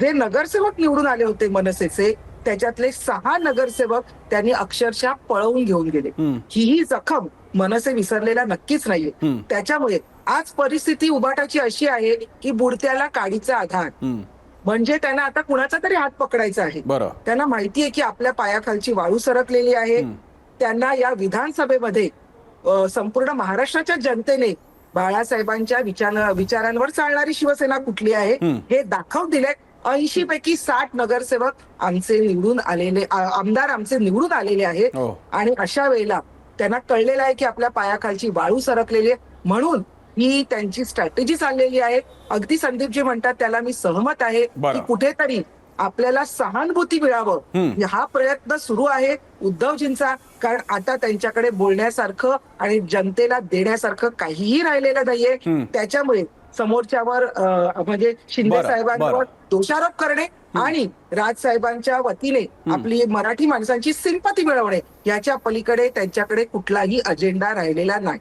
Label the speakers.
Speaker 1: जे नगरसेवक निवडून आले होते मनसेचे, त्याच्यातले 6 नगरसेवक त्यांनी अक्षरशः पळवून घेऊन गेले. ही जखम मनसे विसरलेला नक्कीच नाहीये. त्याच्यामुळे आज परिस्थिती उभाटाची अशी आहे की बुडत्याला काडीचा आधार. म्हणजे त्यांना आता कुणाचा तरी हात पकडायचा आहे. त्यांना माहितीये की आपल्या पायाखालची वाळू सरकलेली आहे. त्यांना या विधानसभेमध्ये संपूर्ण महाराष्ट्राच्या जनतेने बाळासाहेबांच्या विचारांवर चालणारी शिवसेना कुठली आहे हे दाखवून दिले. 80 पैकी 60 नगरसेवक आमचे निवडून आलेले आमदार आमचे निवडून आलेले आहेत. आणि अशा वेळेला त्यांना कळलेलं आहे की आपल्या पायाखालची वाळू सरकलेली आहे, म्हणून ही त्यांची स्ट्रॅटेजी चाललेली आहे. अगदी संदीपजी म्हणतात त्याला मी सहमत आहे की कुठेतरी आपल्याला सहानुभूती मिळावं हा प्रयत्न सुरू आहे उद्धवजींचा. कारण आता त्यांच्याकडे बोलण्यासारखं आणि जनतेला देण्यासारखं काहीही राहिलेलं नाहीये. त्याच्यामुळे समोरच्यावर म्हणजे शिंदे साहेबांवर दोषारोप करणे आणि राजसाहेबांच्या वतीने आपली मराठी माणसांची सिंपती मिळवणे याच्या पलीकडे त्यांच्याकडे कुठलाही अजेंडा राहिलेला नाही.